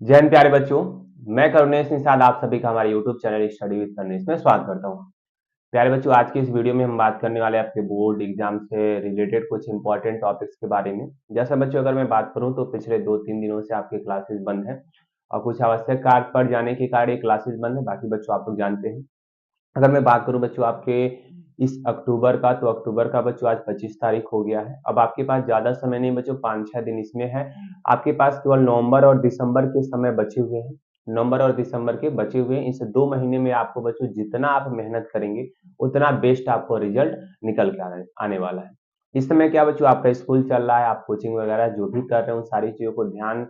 जय हिंद प्यारे बच्चों। मैं करुणेश निषाद आप सभी का हमारे YouTube channel study with Karunesh में स्वागत करता हूं। प्यारे बच्चों, आज की इस वीडियो में हम बात करने वाले हैं आपके बोर्ड एग्जाम से रिलेटेड कुछ इंपॉर्टेंट टॉपिक्स के बारे में। जैसा बच्चों, अगर मैं बात करूं तो पिछले 2-3 दिनों से आपके क्लासेस बंद हैं और कुछ आवश्यक कार्य पड़ जाने के कारण ये क्लासेस बंद है। बाकी बच्चों आप लोग जानते हैं। अगर मैं बात करूं बच्चों आपके इस अक्टूबर का, तो अक्टूबर का बच्चों आज 25 तारीख हो गया है। अब आपके पास ज्यादा समय नहीं बच्चों, 5-6 दिन इसमें है। आपके पास केवल नवंबर और दिसंबर के समय बचे हुए हैं। नवंबर और दिसंबर के बचे हुए हैं। इस 2 महीने में आपको बच्चों जितना आप मेहनत करेंगे उतना बेस्ट आपको रिजल्ट निकल के आने वाला है। इस समय क्या बच्चों, आपका स्कूल चल रहा है, आप कोचिंग वगैरह जो भी कर रहे हैं उन सारी चीजों को ध्यान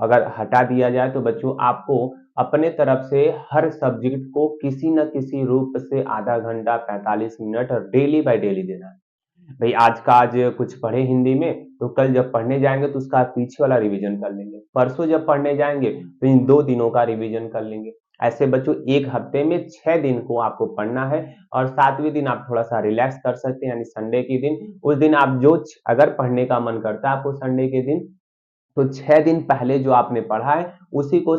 अगर हटा दिया जाए तो बच्चों आपको अपने तरफ से हर सब्जेक्ट को किसी न किसी रूप से आधा घंटा 45 मिनट और डेली बाय डेली देना है। भाई आज का आज कुछ पढ़े हिंदी में, तो कल जब पढ़ने जाएंगे तो उसका पीछे वाला रिवीजन कर लेंगे। परसों जब पढ़ने जाएंगे तो इन 2 दिनों का रिवीजन कर लेंगे। ऐसे बच्चों एक हफ्ते में 6 दिन को आपको पढ़ना है और 7वें दिन आप थोड़ा सा रिलैक्स कर सकते हैं, यानी संडे के दिन। उस दिन आप जो अगर पढ़ने का मन करता है आपको संडे के दिन, तो 6 दिन पहले जो आपने पढ़ा है उसी को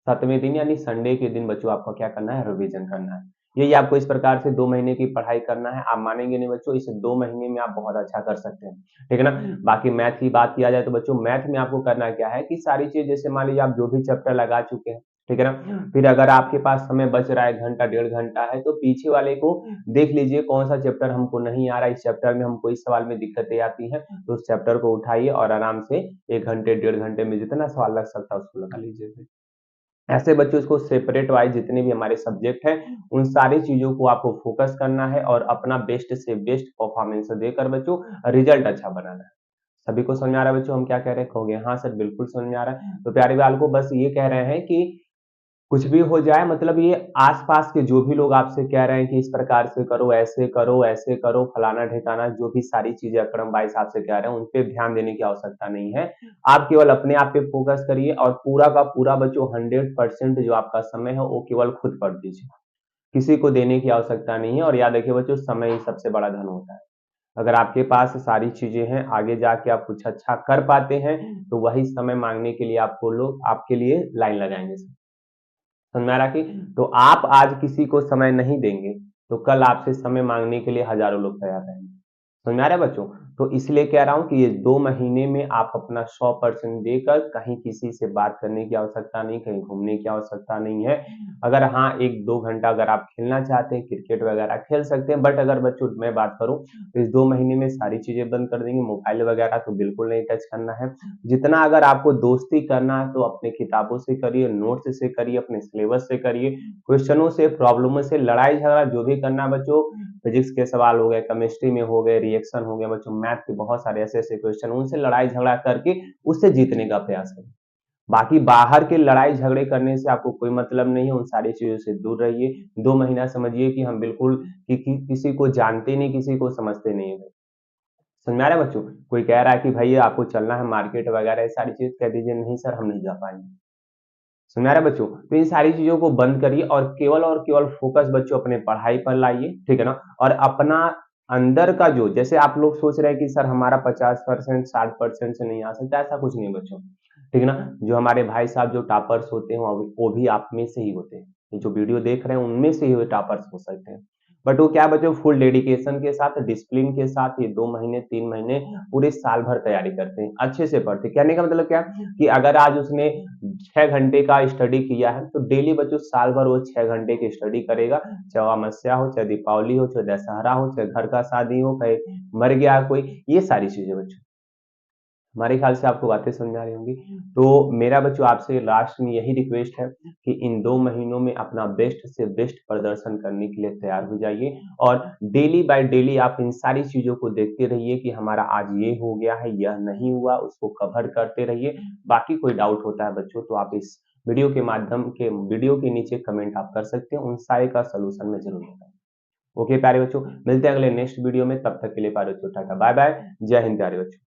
7वें दिन यानी संडे के दिन बच्चों आपको क्या करना है, रिवीजन करना है। यही आपको इस प्रकार से 2 महीने की पढ़ाई करना है। आप मानेंगे नहीं बच्चों, इस 2 महीने में आप बहुत अच्छा कर सकते हैं। ठीक है ना। बाकी मैथ की बात किया जाए तो बच्चों मैथ में आपको करना क्या है कि सारी चीज, जैसे मान लीजिए आप जो भी चैप्टर लगा चुके हैं, ठीक है ना, फिर अगर आपके पास समय बच रहा है घंटा 1.5 घंटा है, तो पीछे वाले को देख लीजिए कौन सा चैप्टर हमको नहीं आ रहा है, इस चैप्टर में हमको इस सवाल में दिक्कतें आती हैं, तो उस चैप्टर को उठाइए और आराम से 1 घंटे 1.5 घंटे में जितना सवाल लग सकता है उसको लगा लीजिए। ऐसे बच्चों इसको सेपरेट वाइज जितने भी हमारे सब्जेक्ट हैं उन सारी चीजों को आपको फोकस करना है और अपना बेस्ट से बेस्ट परफॉर्मेंस देकर बच्चों रिजल्ट अच्छा बनाना है। सभी को समझ आ रहा है बच्चों हम क्या कह रहे हैं? कहोगे हाँ सर बिल्कुल समझ में आ रहा है। तो प्यारे बाल को बस ये कह रहे हैं कि कुछ भी हो जाए, मतलब ये आस-पास के जो भी लोग आपसे कह रहे हैं कि इस प्रकार से करो, ऐसे करो, फलाना-ढिकाना जो भी सारी चीज़ें अकरम भाई साहब से कह रहे हैं, उन पे ध्यान देने की आवश्यकता नहीं है। आप केवल अपने आप पे फ़ोकस करिए और पूरा का पूरा बच्चों 100% जो आपका समय है, वो केवल खुद पर दीजिए। किसी को देने की आवश्यकता नहीं है और याद रखिए बच्चों, समय ही सबसे बड़ा धन होता है। अगर आपके पास सारी चीज़ें हैं, आगे जाके आप कुछ अच्छा कर पाते हैं, तो वही समय माँगने के लिए आपको लोग आपके लिए लाइन लगाएँगे। समझ में आ रहा कि तो आप आज किसी को समय नहीं देंगे तो कल आपसे समय मांगने के लिए हजारों लोग तैयार रहेंगे। समझ में आ रहा है बच्चों? तो इसलिए कह रहा हूं कि ये 2 महीने में आप अपना 100% देकर कहीं किसी से बात करने की आवश्यकता नहीं, कहीं घूमने की आवश्यकता नहीं है। अगर हाँ 1-2 घंटा अगर आप खेलना चाहते हैं, क्रिकेट वगैरह खेल सकते हैं, बट अगर बच्चों मैं बात करूं तो इस 2 महीने में सारी चीजें बंद कर देंगे। मोबाइल वगैरह तो बिल्कुल नहीं टच करना है। जितना अगर आपको दोस्ती करना है तो अपने किताबों से करिए, नोट्स से करिए, अपने सिलेबस से करिए, क्वेश्चनों से, प्रॉब्लमों से, लड़ाई झगड़ा जो भी करना है बच्चों, फिजिक्स के सवाल हो गए, केमिस्ट्री में हो गए, रिएक्शन हो गया बच्चों, मैथ के बहुत सारे ऐसे-ऐसे क्वेश्चन, उनसे लड़ाई झगड़ा करके उससे जीतने का प्रयास करें। बाकी बाहर के लड़ाई झगड़े करने से आपको कोई मतलब नहीं है, उन सारी चीज़ों से दूर रहिए। 2 महीना समझिए कि हम बिल्कुल किसी को जानते नहीं, किसी को समझते नहीं हैं। समझ में आ रहा है बच्चों? कोई कह रहा है कि भैया आपको चलना है मार्केट वगैरह, ये सारी चीज़ कह दीजिए नहीं सर हम नहीं जा पाएँगे। समझ में आ रहा है बच्चों? तो इन सारी चीज़ों को बंद करिए और केवल फ़ोकस बच्चों अपने पढ़ाई पर लाइए, ठीक है ना? और अपना अंदर का जो, जैसे आप लोग सोच रहे हैं कि सर हमारा 50% 60% से नहीं आ सकता, ऐसा कुछ नहीं बच्चों, ठीक है ना? जो हमारे भाई साहब जो टॉपर्स होते हैं वो भी आप में से ही होते हैं। ये जो वीडियो देख रहे हैं उनमें से ही वो टॉपर्स हो सकते हैं। बट वो क्या बच्चों, फुल डेडिकेशन के साथ, डिसिप्लिन के साथ ये 2 महीने 3 महीने पूरे साल भर तैयारी करते हैं, अच्छे से पढ़ते हैं। कहने का मतलब क्या कि अगर आज उसने 6 घंटे का स्टडी किया है तो डेली बच्चों साल भर वो 6 घंटे की स्टडी करेगा। चाहे अमावस्या हो, चाहे दीपावली हो, चाहे दशहरा हो, चाहे घर का शादी हो, चाहे मर गया कोई, ये सारी चीजें बच्चों, हमारे ख्याल से आपको बातें समझ आ रही होंगी। तो मेरा बच्चों आपसे लास्ट में यही रिक्वेस्ट है कि इन 2 महीनों में अपना बेस्ट से बेस्ट प्रदर्शन करने के लिए तैयार हो जाइए और डेली बाय डेली आप इन सारी चीज़ों को देखते रहिए कि हमारा आज ये हो गया है, यह नहीं हुआ, उसको कवर करते रहिए। बाकी कोई डाउट होता है बच्चों तो आप इस वीडियो के नीचे कमेंट आप कर सकते हैं, उन सारे का सॉल्यूशन मैं ज़रूर दूँगा। ओके प्यारे बच्चों, मिलते हैं अगले नेक्स्ट वीडियो में, तब तक के लिए प्यारे बच्चों टाटा बाय बाय, जय हिंद प्यारे बच्चों।